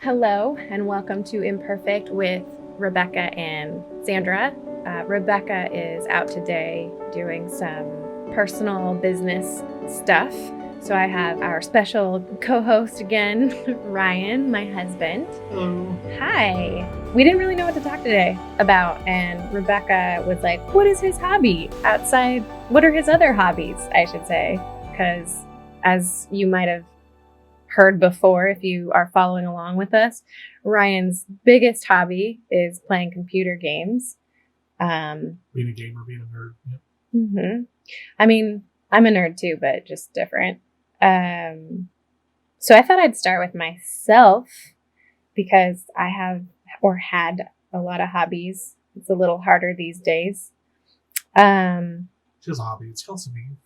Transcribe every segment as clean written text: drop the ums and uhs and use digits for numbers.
Hello, and welcome to Imperfect with Rebekah and Zandra. Rebekah is out today doing some personal business stuff. So I have our special co-host again, Ryan, my husband. Hello. Hi. We didn't really know what to talk today about, and Rebekah was like, what is his hobby outside? What are his other hobbies, I should say? Because as you might have heard before, if you are following along with us, Ryan's biggest hobby is playing computer games. Being a gamer, being a nerd. Yep. Mm-hmm. I mean, I'm a nerd too, but just different. So I thought I'd start with myself because I have or had a lot of hobbies. It's a little harder these days. She has a hobby. It's called Sabine.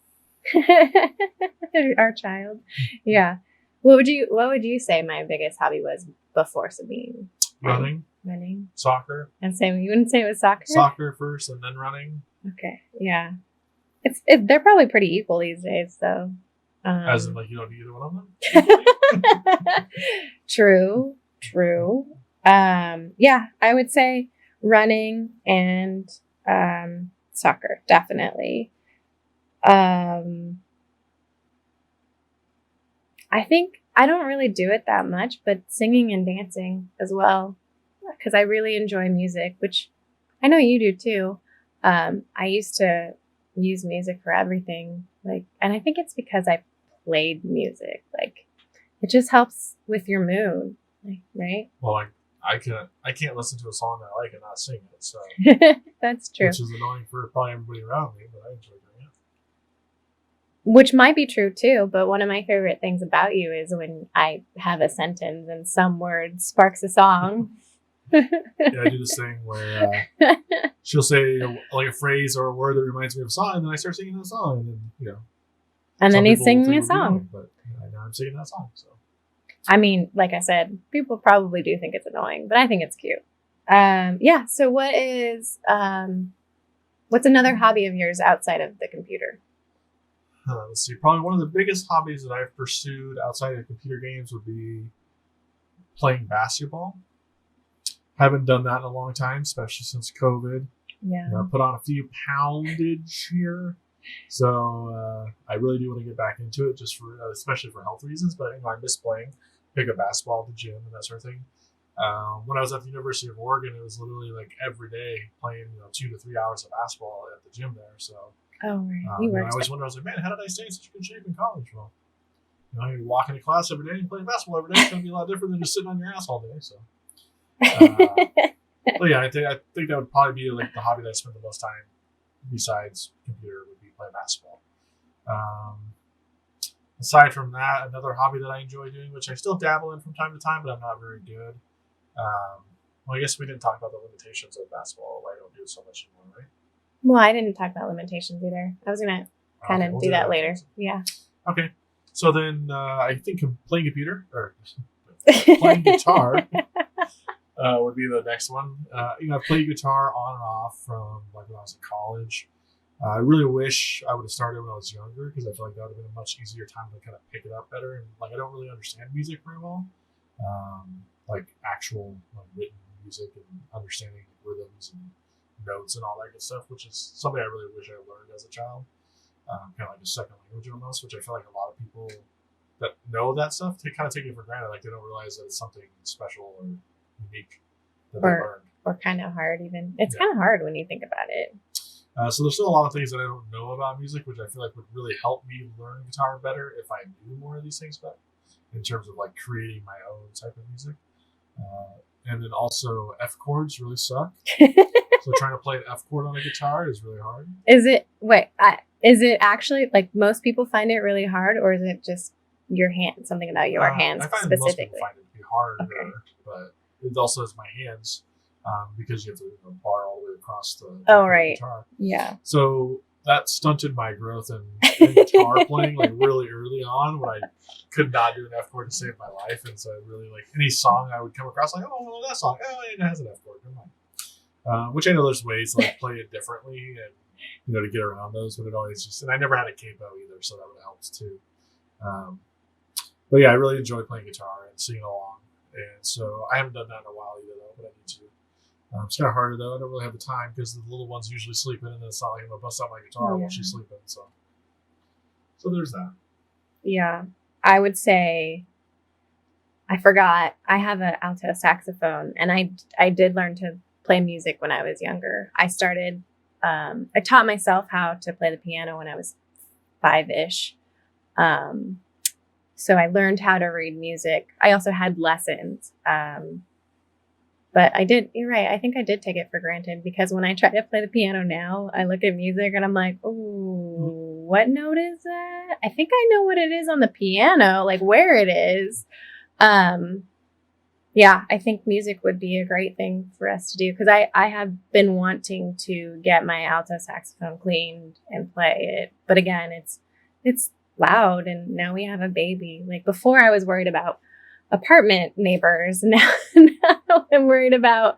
Our child. Yeah. What would you say my biggest hobby was before Sabine? Running. Soccer. And same, you wouldn't say it was soccer? Soccer first and then running. Okay. Yeah. They're probably pretty equal these days, though. As in, like, you don't need either one of them? True. Yeah, I would say running and soccer, definitely. I think I don't really do it that much, but singing and dancing as well, because I really enjoy music, which I know you do too. I used to use music for everything, and I think it's because I played music. Like, it just helps with your mood, right? Well, I can't listen to a song that I like and not sing it, so that's true. Which is annoying for probably everybody around me, but I enjoy doing it. Which might be true too, but one of my favorite things about you is when I have a sentence and some word sparks a song. Yeah, I do this thing where she'll say like a phrase or a word that reminds me of a song, and then I start singing that song, and then and then he's singing a song. But now I'm singing that song. So I mean, like I said, people probably do think it's annoying, but I think it's cute. Yeah. So what's another hobby of yours outside of the computer? Let's see. Probably one of the biggest hobbies that I've pursued outside of computer games would be playing basketball. Haven't done that in a long time, especially since COVID. Yeah. I put on a few poundage here, so I really do want to get back into it, just for especially for health reasons. But I miss playing, pick up basketball at the gym and that sort of thing. When I was at the University of Oregon, it was literally like every day playing 2 to 3 hours of basketball at the gym there. So. Oh, right. I always wondered, I was like, man, how did I stay in such good shape in college? Well, you're walking to class every day and playing basketball every day. It's going to be a lot different than just sitting on your ass all day. So, but yeah, I think that would probably be like the hobby that I spend the most time besides computer would be playing basketball. Aside from that, another hobby that I enjoy doing, which I still dabble in from time to time, but I'm not very good. Well, I guess we didn't talk about the limitations of basketball. Why I don't do it so much anymore, right? Well, I didn't talk about limitations either. I was going to kind of do that later. Yeah. Okay. So then I think playing computer or playing guitar would be the next one. I've played guitar on and off from like when I was in college. I really wish I would have started when I was younger because I feel like that would have been a much easier time to kind of pick it up better. And like I don't really understand music very well, like actual written music and understanding rhythms and notes and all that good stuff, which is something I really wish I learned as a child. Kind of like a second language almost, which I feel like a lot of people that know that stuff, they kind of take it for granted. Like they don't realize that it's something special or unique that they learned. Or kind of hard even. It's kind of hard when you think about it. So there's still a lot of things that I don't know about music, which I feel like would really help me learn guitar better if I knew more of these things, but in terms of like creating my own type of music. And then also F chords really suck. So trying to play an F chord on a guitar is really hard. Is it actually like most people find it really hard, or is it just your hand? Something about your hands I find specifically? most people find it to be harder, but it also is my hands because you have to bar all the way across the guitar. Yeah. So that stunted my growth in guitar playing like really early on when I could not do an F chord to save my life, and so I really like any song I would come across like, oh, well, that song, it has an F chord, never mind. Which I know there's ways to like play it differently and to get around those, but it always just, and I never had a capo either, so that would have helped too. But yeah, I really enjoy playing guitar and singing along And so I haven't done that in a while either, though, but I need to. It's kind of harder, though. I don't really have the time because the little one's usually sleeping, and it's not like I'm going to bust out my guitar while she's sleeping. So there's that. Yeah. I would say, I forgot, I have an alto saxophone, and I did learn to play music when I was younger. I taught myself how to play the piano when I was 5-ish. So I learned how to read music. I also had lessons. But you're right. I think I did take it for granted because when I try to play the piano now, I look at music and I'm like, oh, what note is that? I think I know what it is on the piano, like where it is. Yeah, I think music would be a great thing for us to do because I have been wanting to get my alto saxophone cleaned and play it. But again, it's loud, and now we have a baby. Like before I was worried about apartment neighbors. Now I'm worried about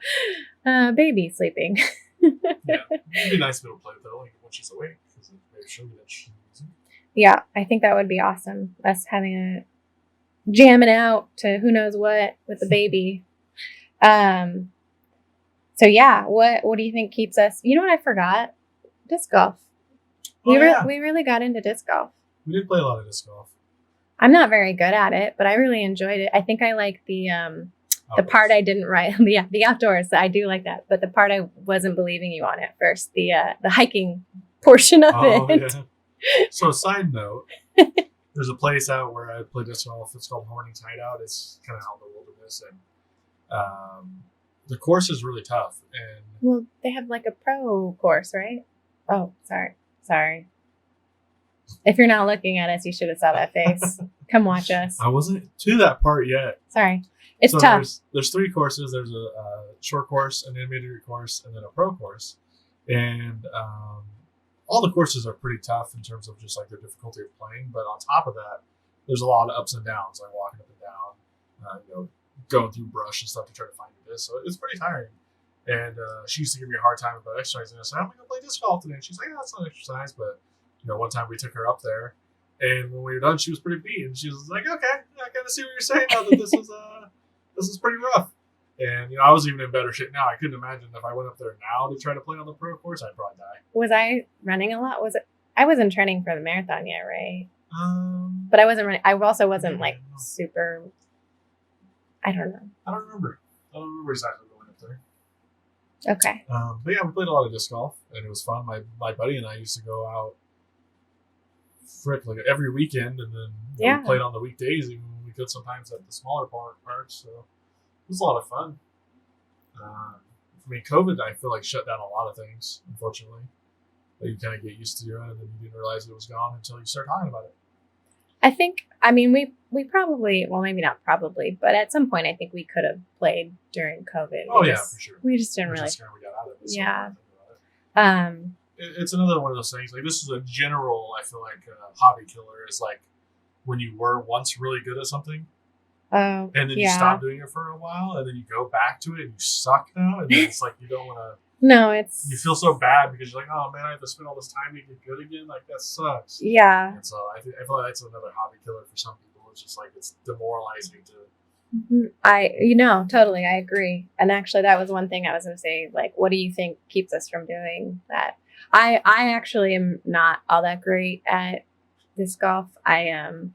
baby sleeping. Yeah, it'd be nice to be able to play it though, like when she's awake, because maybe she'll be that she's using. Yeah, I think that would be awesome. Us having a jamming out to who knows what with the baby. So yeah, what do you think keeps us? You know what I forgot? Disc golf. We really got into disc golf. We did play a lot of disc golf. I'm not very good at it, but I really enjoyed it. I think I like the part I didn't write. Yeah, the outdoors. I do like that, but the part I wasn't believing you on at first, the hiking portion of it. Yeah. So, side note, there's a place out where I play disc golf. It's called Hornings Hideout. It's kind of out in the wilderness, and the course is really tough. And well, they have like a pro course, right? Oh, sorry. If you're not looking at us, you should have saw that face. Come watch us. I wasn't to that part yet. Sorry. It's tough. There's 3 courses. There's a short course, an intermediate course, and then a pro course. And all the courses are pretty tough in terms of just like their difficulty of playing. But on top of that, there's a lot of ups and downs, like walking up and down, going through brush and stuff to try to find your disc. So it's pretty tiring. And she used to give me a hard time about exercising. I said, I'm going to play disc golf today. And she's like, yeah, that's not exercise. But, one time we took her up there. And when we were done, she was pretty beat. And she was like, okay, I kind of see what you're saying now that this is pretty rough. And, I was even in better shape now. I couldn't imagine if I went up there now to try to play on the pro course, I'd probably die. Was I running a lot? I wasn't training for the marathon yet, right? But I wasn't running. I also wasn't super, I don't know. I don't remember exactly going up there. Okay. But yeah, we played a lot of disc golf and it was fun. My buddy and I used to go out like every weekend, and then we played on the weekdays, even when we could sometimes at the smaller parks. So it was a lot of fun. COVID, I feel like shut down a lot of things, unfortunately. That you kind of get used to doing, and then you didn't realize it was gone until you start talking about it. We probably, well, maybe not probably, but at some point I think we could have played during COVID. For sure. We just didn't really. We got out of it. Yeah. It's another one of those things. Like this is a general, I feel like, hobby killer is like when you were once really good at something. Oh, and then you stop doing it for a while, and then you go back to it, and you suck now, and then it's like you don't want to. No, you feel so bad because you're like, oh man, I have to spend all this time to get good again. Like that sucks. Yeah. And so I feel like that's another hobby killer for some people. It's just like it's demoralizing to. Totally, I agree. And actually, that was one thing I was going to say. Like, what do you think keeps us from doing that? I actually am not all that great at disc golf. I'm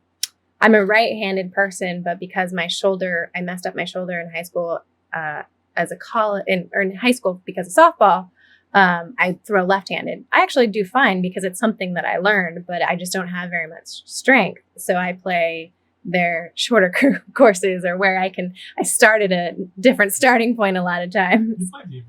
a right-handed person, but because I messed up my shoulder in high school in high school because of softball, I throw left-handed. I actually do fine because it's something that I learned, but I just don't have very much strength. So I play their shorter courses or where I start at a different starting point a lot of times. You might be an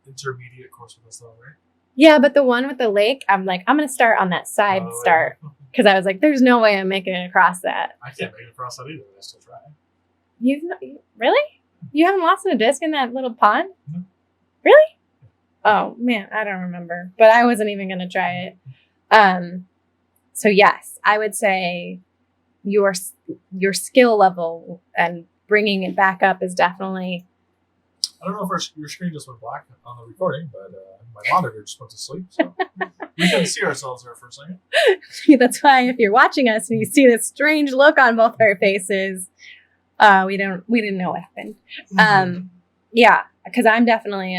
intermediate course with us though, right? Yeah, but the one with the lake, I'm like, I'm going to start on that side start. Because I was like, there's no way I'm making it across that. I can't make it across that either. I still try. Really? You haven't lost a disc in that little pond? No. Really? Oh, man, I don't remember. But I wasn't even going to try it. So, yes, I would say your skill level and bringing it back up is definitely... I don't know if your screen just went black on the recording, but my monitor just went to sleep. So we couldn't see ourselves there for a second. That's why if you're watching us and you see this strange look on both our faces, We didn't know what happened. Yeah, because I'm definitely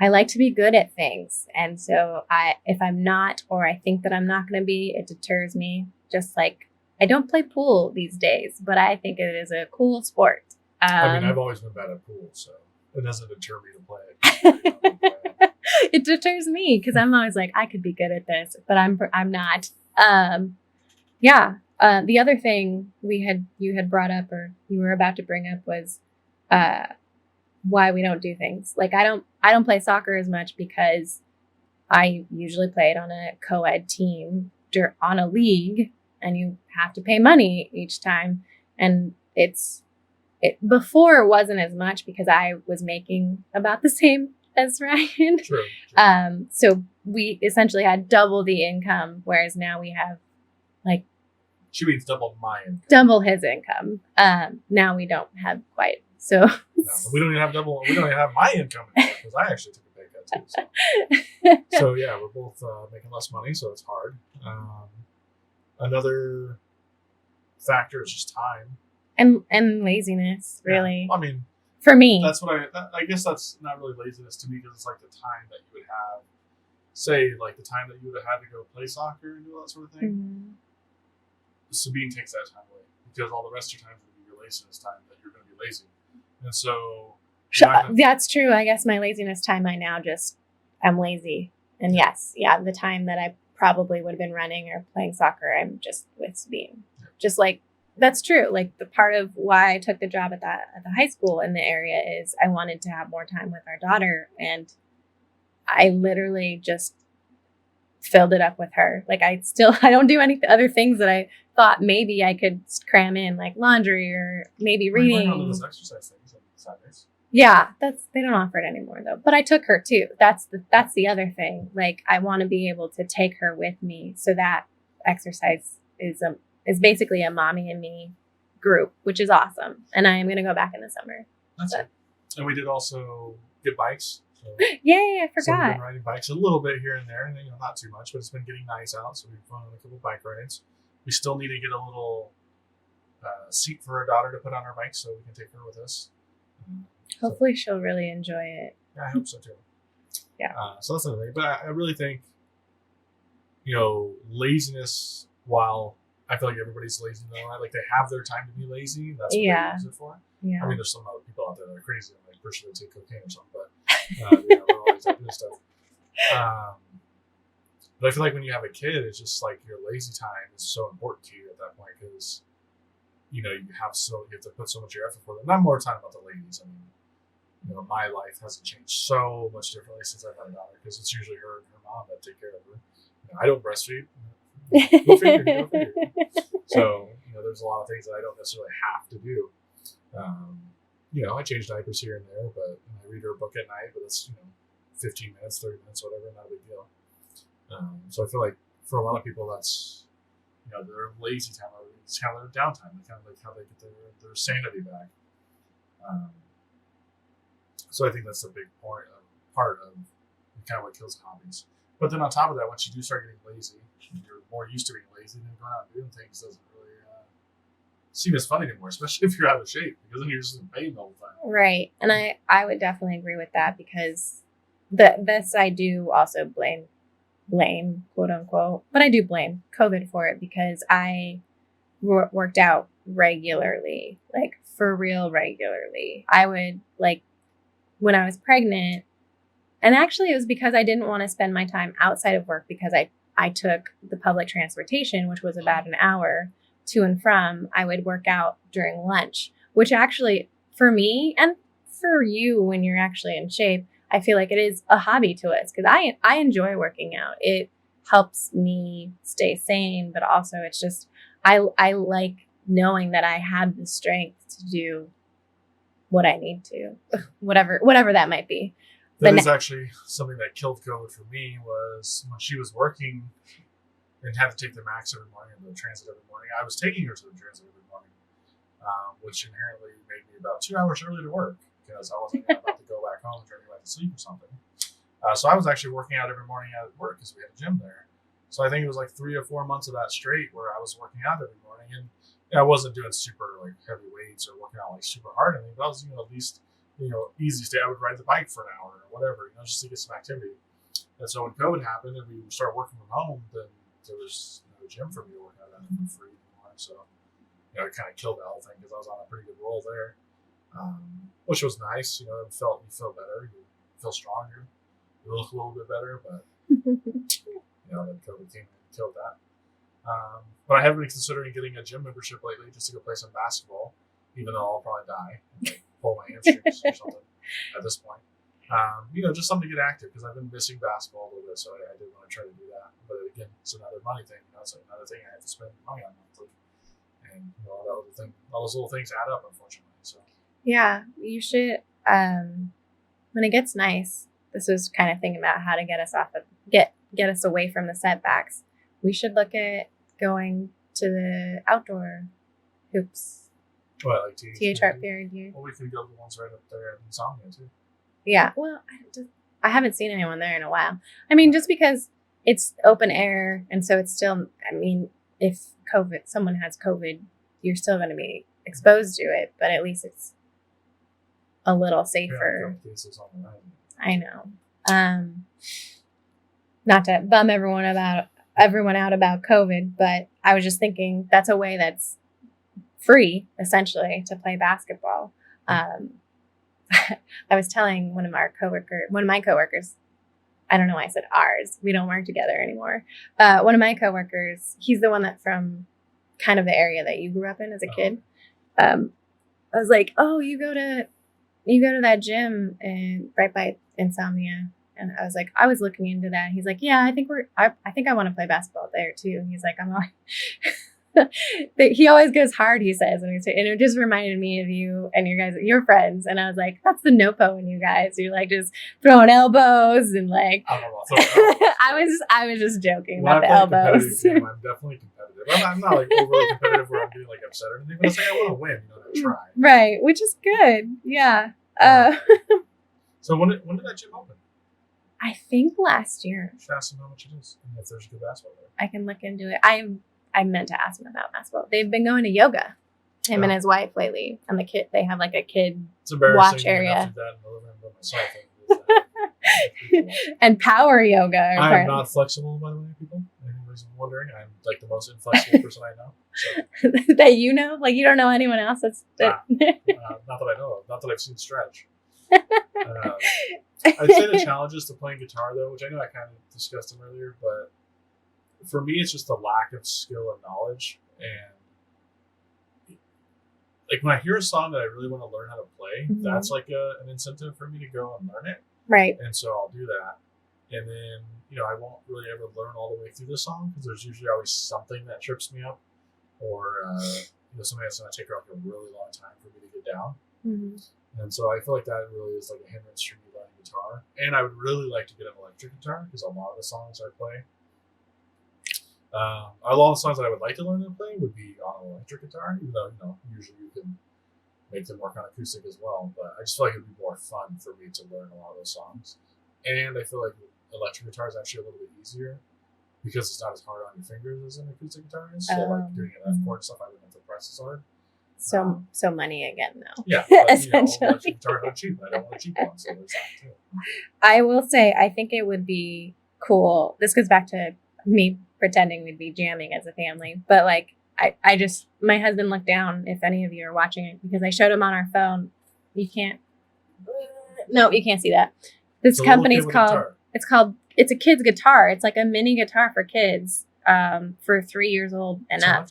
I like to be good at things. And so if I'm not, or I think that I'm not going to be, it deters me. Just like I don't play pool these days, but I think it is a cool sport. I mean, I've always been bad at pool, so it doesn't deter me to play it. It deters me because I'm always like, I could be good at this, but I'm not. Yeah. The other thing you had brought up, or you were about to bring up, was why we don't do things. Like I don't play soccer as much because I usually play it on a co-ed team on a league, and you have to pay money each time. And before it wasn't as much because I was making about the same as Ryan. True. So we essentially had double the income, whereas now we have like she means double my income. Double his income. Now we don't have quite. So no, we don't even have double. We don't even have my income anymore because I actually took a pay cut too. So yeah, we're both making less money, so it's hard. Another factor is just time and laziness. Really, yeah. I mean, for me, that's what I guess that's not really laziness to me because it's like the time that you would have, say, like the time that you would have had to go play soccer and do all that sort of thing. Mm-hmm. Sabine takes that time away because all the rest of your time is going to be your laziness time that you're going to be lazy. And so that's true. I guess my laziness time, I'm lazy. And yes, the time that I probably would have been running or playing soccer, I'm just with Sabine. Yeah. Just like, that's true. Like the part of why I took the job at the high school in the area is I wanted to have more time with our daughter. And I literally just filled it up with her. Like I don't do any other things that I thought maybe I could cram in, like laundry or maybe reading. All those exercise things on Saturdays. Yeah, they don't offer it anymore though. But I took her too. That's the other thing. Like I want to be able to take her with me, so that exercise is basically a mommy and me group, which is awesome. And I am going to go back in the summer. That's it. And we did also get bikes. So Yay, I forgot. So we've been riding bikes a little bit here and there, and not too much, but it's been getting nice out. So we've gone on a couple bike rides. We still need to get a little seat for our daughter to put on our bike so we can take her with us. Hopefully she'll really enjoy it. Yeah, I hope so too. Yeah. So that's another thing. But I really think, laziness, while I feel like everybody's lazy in their life, like they have their time to be lazy. That's what they use it for. Yeah. I mean, there's some other people out there that are crazy and like push they take cocaine or something, but they're always doing this stuff. But I feel like when you have a kid, it's just like your lazy time is so important to you at that point because you have to put so much of your effort for them. And I'm more talking about the ladies. I mean, my life hasn't changed so much differently since I've had a daughter because it's usually her and her mom that take care of her. I don't breastfeed. Go figure. So there's a lot of things that I don't necessarily have to do. I change diapers here and there, but I read her a book at night. But it's 15 minutes, 30 minutes, whatever, not a big deal. So I feel like for a lot of people, that's their lazy time, or it's kind of their downtime. It's kind of like how they get their sanity back. So I think that's a big part of kind of what kills hobbies. But then on top of that, once you do start getting lazy, you're more used to being lazy, and going out and doing things doesn't really seem as fun anymore, especially if you're out of shape, because then you're just in pain all the time. Right. And I would definitely agree with that because this I do also blame, quote unquote, but I do blame COVID for it because I worked out regularly, like for real regularly. I would when I was pregnant, and actually it was because I didn't want to spend my time outside of work because I took the public transportation, which was about an hour to and from. I would work out during lunch, which actually for me and for you when you're actually in shape, I feel like it is a hobby to us because I enjoy working out. It helps me stay sane, but also it's just, I like knowing that I have the strength to do what I need to, whatever that might be. That is actually something that killed COVID for me was when she was working and had to take the Max every morning and the transit every morning. I was taking her to the transit every morning, which inherently made me about 2 hours early to work because I wasn't about to go back home and try to go back to sleep or something. So I was actually working out every morning at work because we had a gym there. So I think it was like 3 or 4 months of that straight where I was working out every morning. And I wasn't doing super like heavy weights or working out like super hard. I mean, but I was at least easy stay. I would ride the bike for an hour or whatever, just to get some activity. And so when COVID happened and we started working from home, then there was no gym for me to work out at for free anymore. So it kind of killed that whole thing because I was on a pretty good roll there, which was nice. You feel better, you feel stronger, you look a little bit better, but then COVID came and killed that. But I have been considering getting a gym membership lately just to go play some basketball, even though I'll probably die and pull my hamstrings or something at this point. Just something to get active because I've been missing basketball a little bit, so I did want to try to do that. But again, it's another money thing. It's another thing I have to spend money on monthly, and all those little things add up, unfortunately. So yeah, you should. When it gets nice, this was kind of thinking about how to get us get us away from the setbacks. We should look at going to the outdoor hoops. What, like THR period? Well, we could go to the ones right up there in Zandra too. Yeah, well, I haven't seen anyone there in a while. I mean, just because it's open air, and so it's still, I mean, if someone has COVID, you're still going to be exposed to it, but at least it's a little safer. Yeah, I know. Not to bum everyone out about COVID, but I was just thinking that's a way that's free, essentially, to play basketball. I was telling one of my coworkers, I don't know why I said ours. We don't work together anymore. One of my coworkers, he's the one that from kind of the area that you grew up in as a kid. I was like, oh, you go to that gym and right by Insomnia. And I was like, I was looking into that. He's like, yeah, I think I want to play basketball there too. He's like, I'm like, he always goes hard, he says, and it just reminded me of you and your friends. And I was like, that's the NOPO in you guys. You're like just throwing elbows and like. I was just joking about the elbows. I'm definitely competitive. I'm not like overly competitive where I'm being like upset or anything, but it's like I want to win. To try. Right, which is good. Yeah. So when did that gym open? I think last year. Just ask them how much it is and if there's good basketball there. I can look into it. I meant to ask him about basketball. They've been going to yoga, him and his wife lately, and the kid. They have like a kid watch area. And power yoga. I am not flexible, by the way, people. Anybody's wondering, I'm like the most inflexible person I know. So. That you know, like you don't know anyone else. Not that I know of. Not that I've seen stretch. I'd say the challenges to playing guitar, though, which I know I kind of discussed them earlier, but for me, it's just the lack of skill and knowledge. And like when I hear a song that I really want to learn how to play, that's like an incentive for me to go and learn it. Right. And so I'll do that. And then, I won't really ever learn all the way through the song because there's usually always something that trips me up or, something that's going to take like a really long time for me to get down. Mm-hmm. And so I feel like that really is like a hindrance for me learning guitar. And I would really like to get an electric guitar because a lot of the songs I play, a lot of the songs that I would like to learn to play would be on an electric guitar, even though, usually you can make them work on acoustic as well. But I just feel like it would be more fun for me to learn a lot of those songs. And I feel like electric guitar is actually a little bit easier because it's not as hard on your fingers as an acoustic guitar is. So like doing an F chord and stuff, I wouldn't have to press as hard. So money again, though. Yeah, but, essentially. Electric guitars are cheap. I don't want a cheap one, so there's that too. I will say, I think it would be cool. This goes back to me pretending we'd be jamming as a family, but like my husband looked down if any of you are watching it because I showed him on our phone. You can't see that. This company's it's a kid's guitar. It's like a mini guitar for kids for 3 years old and up.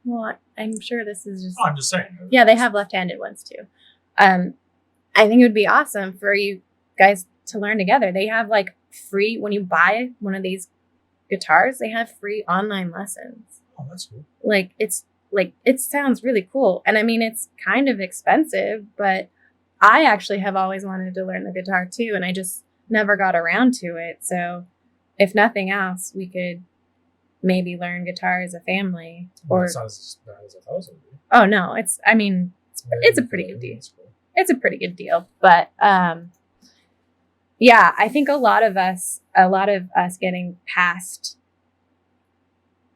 Well, I'm sure this is just. Oh, I'm just saying. Yeah, they have left-handed ones too. I think it would be awesome for you guys to learn together. They have like free, when you buy one of these guitars, they have free online lessons. Oh, that's cool. It sounds really cool. And I mean, it's kind of expensive, but I actually have always wanted to learn the guitar too. And I just never got around to it. So if nothing else, we could maybe learn guitar as a family. Or it's not as bad as I thought it was going to be. Oh no, it's a pretty good deal. Cool. It's a pretty good deal. But yeah, I think a lot of us getting past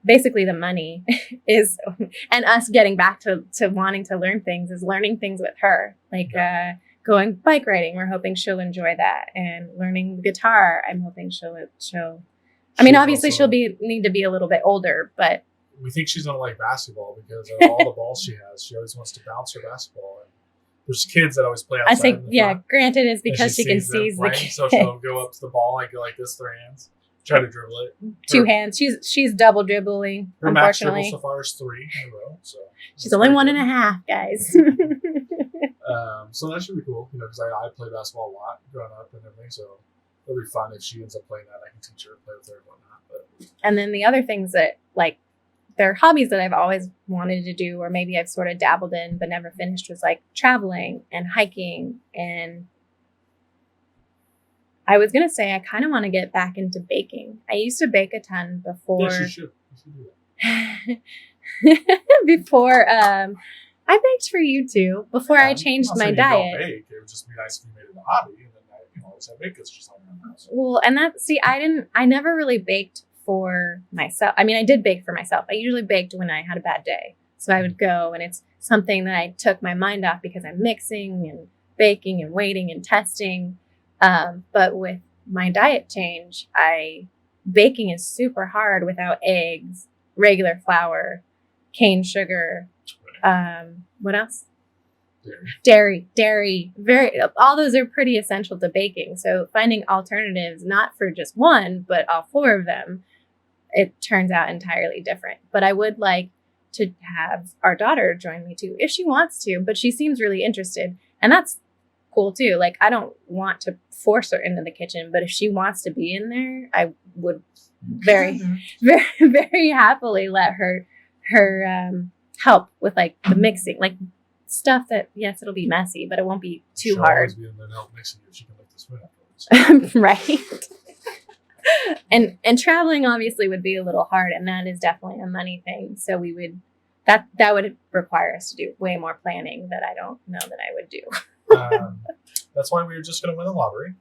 basically the money is, and us getting back to wanting to learn things is learning things with her. Like, going bike riding. We're hoping she'll enjoy that. And learning the guitar. I'm hoping I mean, obviously she'll need to be a little bit older, but we think she's gonna like basketball because of all the balls she has. She always wants to bounce her basketball. And there's kids that always play outside. I say, yeah, granted, it's because she can seize the kids. So she'll go up to the ball and go like this, their hands, try to dribble it. Two hands. She's double dribbling. Her max dribble so far is 3 in a row. So she's only 1.5, guys. So that should be cool, because I play basketball a lot growing up and everything. So it'll be fun if she ends up playing that. I can teach her, play with her, and whatnot. But. And then the other things that like. They're hobbies that I've always wanted to do, or maybe I've sort of dabbled in but never finished, was like traveling and hiking. And I was going to say I kind of want to get back into baking. I used to bake a ton before. Yes, you should. You should do that. Before, I baked for you too. Before I changed my diet. Don't bake. It would just be nice if you made it a hobby, and then I always have bakers just like that. Well, and I never really baked for myself. I mean, I did bake for myself. I usually baked when I had a bad day. So I would go, and it's something that I took my mind off because I'm mixing and baking and waiting and testing. But with my diet change, baking is super hard without eggs, regular flour, cane sugar. What else? Dairy. All those are pretty essential to baking. So finding alternatives, not for just one, but all 4 of them, it turns out entirely different. But I would like to have our daughter join me too, if she wants to, but she seems really interested. And that's cool too. Like, I don't want to force her into the kitchen, but if she wants to be in there, I would very, very, very happily let her help with like the mixing, like stuff that, yes, it'll be messy, but it won't be too hard. She'll always be in there to help mixing if she can lick the spoon afterwards. Right. And traveling obviously would be a little hard, and that is definitely a money thing. So we would that would require us to do way more planning that I don't know that I would do. That's why we were just going to win the lottery.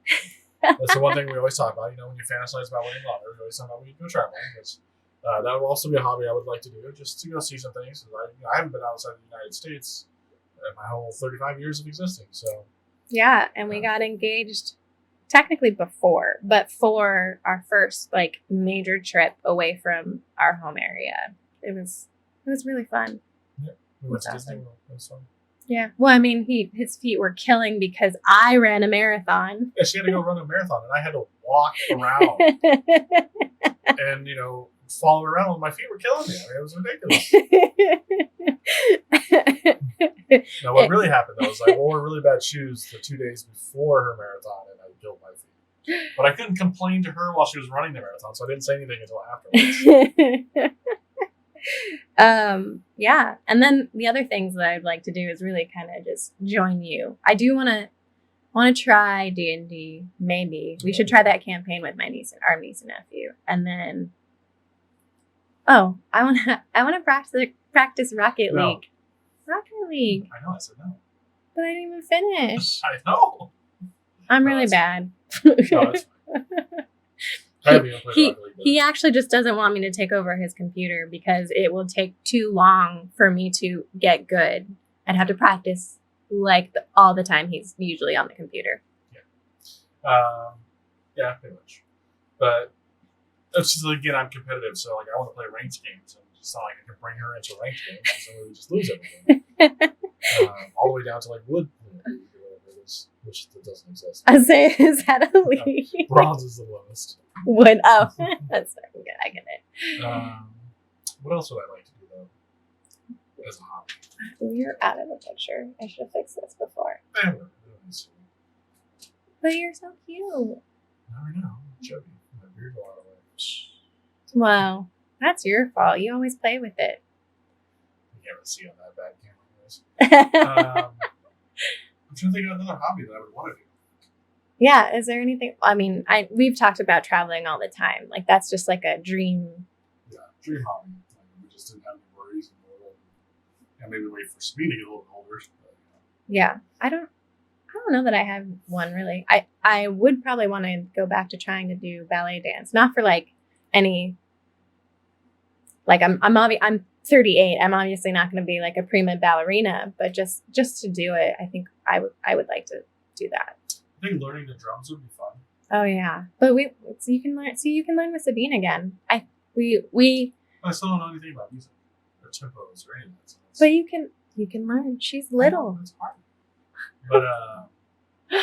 That's the one thing we always talk about. When you fantasize about winning the lottery, we always talk about when you go traveling. Because that will also be a hobby I would like to do, just to go see some things. I haven't been outside the United States in my whole 35 years of existing. So yeah, and we got engaged technically before, but for our first like major trip away from our home area. It was really fun. Yeah, we went to Disney World. It was fun. Yeah. Well, I mean, his feet were killing because I ran a marathon. Yeah, she had to go run a marathon, and I had to walk around and follow around. And my feet were killing me. I mean, it was ridiculous. Now, what really happened though was I wore really bad shoes the 2 days before her marathon, and I killed my feet. But I couldn't complain to her while she was running the marathon, so I didn't say anything until afterwards. Yeah. And then the other things that I'd like to do is really kind of just join you. I do want to try D&D. Maybe we should try that campaign with our niece and nephew. And then, I want to practice Rocket League. Rocket League. I know, I said no. But I didn't even finish. I know. I'm really bad. No, he actually just doesn't want me to take over his computer because it will take too long for me to get good. I'd have to practice all the time he's usually on the computer. Yeah. Yeah, pretty much. But it's just, again, I'm competitive, so I want to play ranked games, and it's not like I can bring her into ranked games because then we just lose everything. All the way down to wood league or whatever it is, which doesn't exist. I say, is that a league? Bronze is the lowest. Wood. Oh, that's good. I get it. What else would I like to do though as a hobby? You're out of the picture. I should have fixed this before. But you're so cute. I know. I'm joking. My beard a lot of ways. Well, that's your fault. You always play with it. You can't really see on that bad camera. I'm trying to think of another hobby that I would want to do. Yeah. Is there anything? I mean, we've talked about traveling all the time. That's just like a dream. Yeah, dream hobby. We just didn't have any worries in the world. And maybe wait for me to get a little bit older. But, yeah. I don't know that I have one really. I would probably want to go back to trying to do ballet dance. Not for any Like I'm 38. I'm obviously not going to be like a prima ballerina, but just to do it, I think I would like to do that. I think learning the drums would be fun. Oh yeah, but you can learn with Sabine again. We I still don't know anything about music or tempos or anything. But you can learn. She's little. It's hard. But I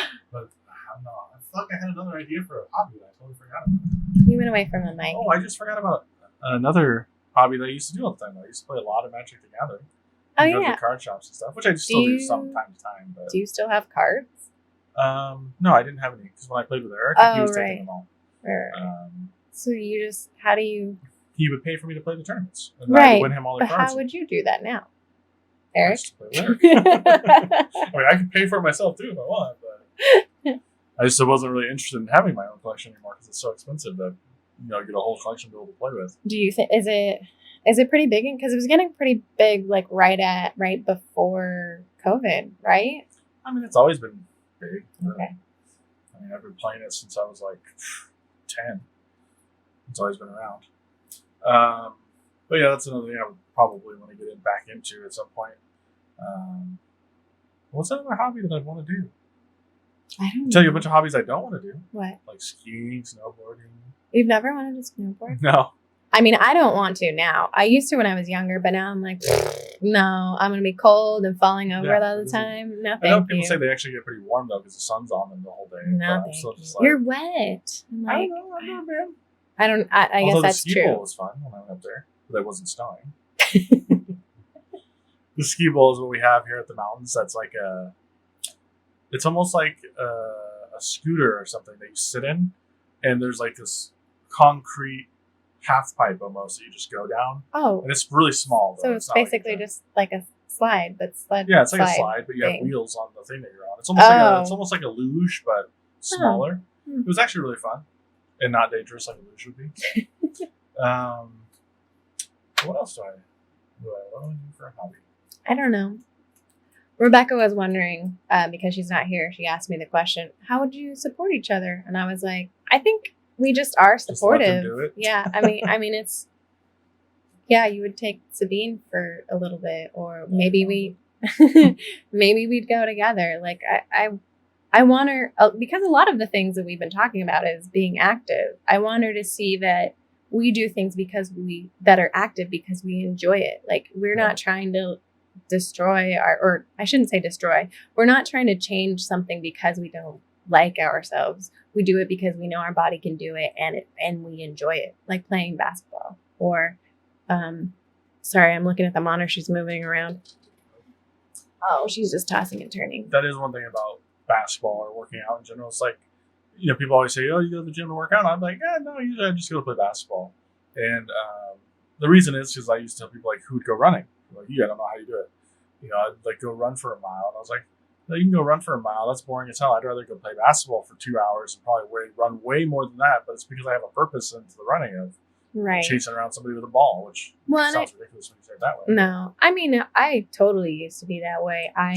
don't know. I feel like I had another idea for a hobby that I totally forgot about. You went away from the mic. Oh, I just forgot about another hobby that I used to do all the time. I used to play a lot of Magic the Gathering. Oh go yeah. to card shops and stuff, which I still do from time to time. But do you still have cards? No, I didn't have any because when I played with Eric, he was taking them all. Right. So you just how do you? He would pay for me to play the tournaments, and I would win him all the but cards. How would you do that now, Eric? I mean, I could pay for it myself too if I want, but I just wasn't really interested in having my own collection anymore because it's so expensive to, get a whole collection to be able to play with. Do you think is it pretty big? Because it was getting pretty big, like right before COVID, right? I mean, it's always been big. Okay. I mean, I've been playing it since I was like 10. It's always been around. But yeah, that's another thing I would probably want to get back into at some point. What's another hobby that I'd want to do? I don't know. Tell you a bunch of hobbies I don't want to do. What? Like skiing, snowboarding. You've never wanted to snowboard? No. I mean, I don't want to now. I used to when I was younger, but now I'm like, no, I'm going to be cold and falling over all the time. No, thank you. I know people say they actually get pretty warm, though, because the sun's on them the whole day. No, thank you. You're wet. I'm like, I don't know. I'm not, man. I guess that's true. The ski bowl was fun when I went up there, but it wasn't snowing. The ski bowl is what we have here at the mountains. That's like it's almost like a scooter or something that you sit in, and there's like this concrete half pipe almost that you just go down. Oh. And it's really small, though. So it's basically like just like a slide, but sled. Yeah, it's like a slide, but you have wheels on the thing that you're on. It's almost like a luge, but smaller. Oh. It was actually really fun and not dangerous like a luge would be. What else do I do for a hobby? I don't know. Rebekah was wondering, because she's not here, she asked me the question, how would you support each other? And I was like, I think we just are supportive. Just let them do it. Yeah. I mean, it's, yeah, you would take Sabine for a little bit, or maybe we'd go together. Like I want her, because a lot of the things that we've been talking about is being active. I want her to see that we do things that are active because we enjoy it. Like we're not trying to destroy or I shouldn't say destroy. We're not trying to change something because we don't like ourselves. We do it because we know our body can do it and we enjoy it. Like playing basketball or, sorry, I'm looking at the monitor. She's moving around. Oh, she's just tossing and turning. That is one thing about basketball or working out in general. It's like, people always say, oh, you go to the gym to work out. I'm like, no, usually I just go to play basketball. And the reason is because I used to tell people, like, who would go running? Like, I don't know how you do it. I'd like go run for a mile. And I was like, no, you can go run for a mile. That's boring as hell. I'd rather go play basketball for 2 hours and probably run way more than that. But it's because I have a purpose into the running of chasing around somebody with a ball, which sounds ridiculous when you say it that way. No, I mean, I totally used to be that way. I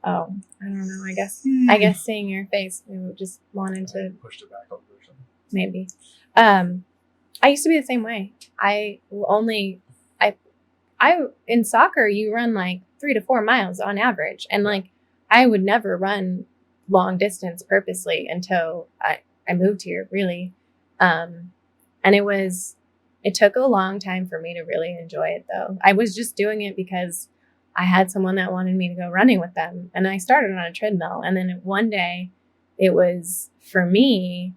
don't know. I guess seeing your face, we just wanted to push it back a little or something. Maybe. I used to be the same way. I in soccer, you run like 3 to 4 miles on average. And like, I would never run long distance purposely until I moved here, really. And it took a long time for me to really enjoy it though. I was just doing it because I had someone that wanted me to go running with them. And I started on a treadmill. And then one day it was for me,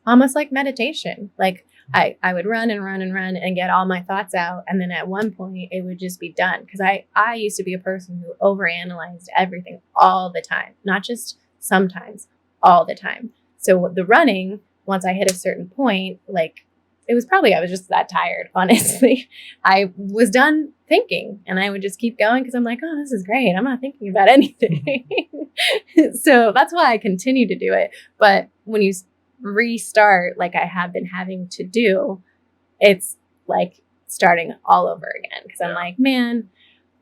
almost like meditation. Like I would run and run and run and get all my thoughts out. And then at one point it would just be done. Cause I used to be a person who overanalyzed everything all the time, not just sometimes, all the time. So the running, once I hit a certain point, like it was probably, I was just that tired, honestly. I was done thinking and I would just keep going because I'm like, oh, this is great. I'm not thinking about anything. So that's why I continue to do it. But when you restart, like I have been having to do, it's like starting all over again. Because I'm like, man,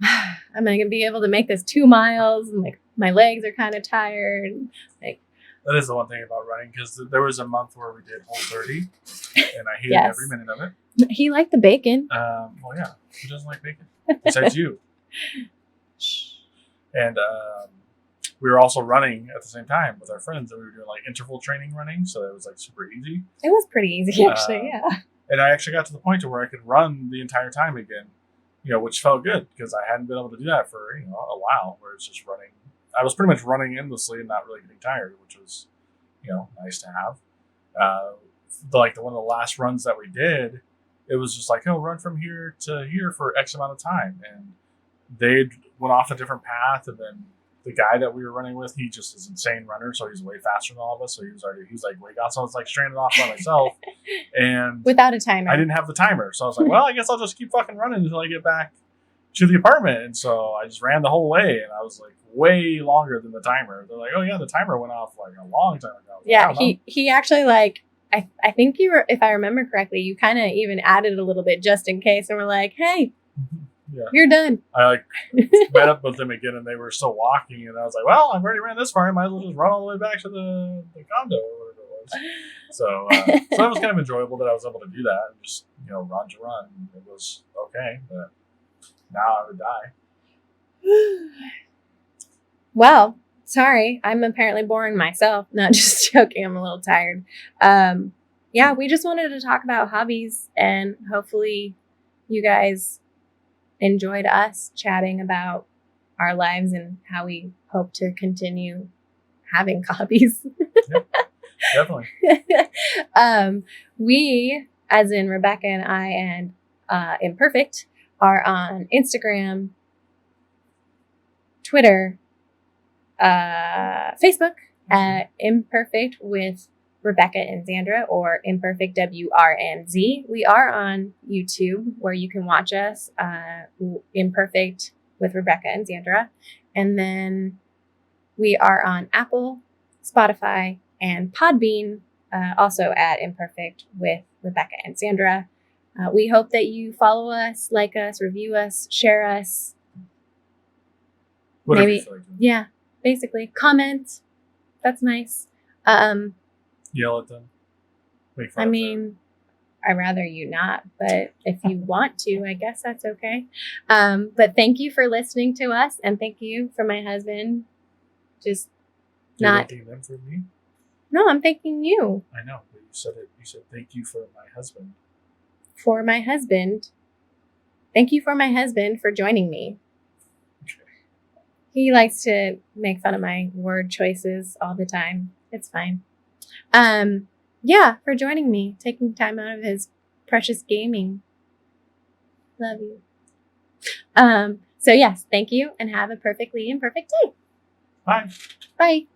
I'm not going to be able to make this 2 miles. And like my legs are kind of tired. Like That is the one thing about running, because there was a month where we did Whole30, and I hated Yes. every minute of it. He liked the bacon. Well, yeah, who doesn't like bacon? Besides you. And we were also running at the same time with our friends, and we were doing like interval training running, so it was like super easy. It was pretty easy, actually. Yeah. And I actually got to the point to where I could run the entire time again, which felt good because I hadn't been able to do that for a while. Where it's just running. I was pretty much running endlessly and not really getting tired, which was nice to have. Like one of the last runs that we did, it was just like, oh, run from here to here for X amount of time, and they went off a different path, and then the guy that we were running with, he just is an insane runner, so he's way faster than all of us. So he was like way gone. So I was like stranded off by myself, and without a timer. I didn't have the timer, so I was like, well, I guess I'll just keep fucking running until I get back to the apartment. And so I just ran the whole way, and I was like way longer than the timer. They're like, oh yeah, the timer went off like a long time ago. Yeah, he actually like I think you were, if I remember correctly, you kind of even added a little bit just in case, and we're like, hey. Yeah. You're done. I like met up with them again, and they were still walking, and I was like, well, I've already ran this far. I might as well just run all the way back to the condo or whatever it was. So it was kind of enjoyable that I was able to do that and just run to run. It was okay, but now I would die. Well, sorry, I'm apparently boring myself. Not just joking. I'm a little tired. Yeah, we just wanted to talk about hobbies, and hopefully you guys enjoyed us chatting about our lives and how we hope to continue having hobbies. Yeah, definitely. We, as in Rebekah and I and Imperfect, are on Instagram, Twitter, Facebook at Imperfect with Rebekah and Zandra, or Imperfect WRNZ. We are on YouTube, where you can watch us, Imperfect with Rebekah and Zandra. And then we are on Apple, Spotify, and Podbean, also at Imperfect with Rebekah and Zandra. We hope that you follow us, like us, review us, share us. Whatever Maybe, yeah, basically. Comment. That's nice. Yell at them. Make fun I of mean, them. I'd rather you not, but if you want to, I guess that's okay. But thank you for listening to us, and thank you for my husband. Just You're not thanking them for me? No, I'm thanking you. I know, but you said it. You said thank you for my husband. For my husband. Thank you for my husband for joining me. Okay. He likes to make fun of my word choices all the time. It's fine. Yeah, for joining me, taking time out of his precious gaming. Love you. So yes, thank you, and have a perfectly imperfect day. Bye. Bye.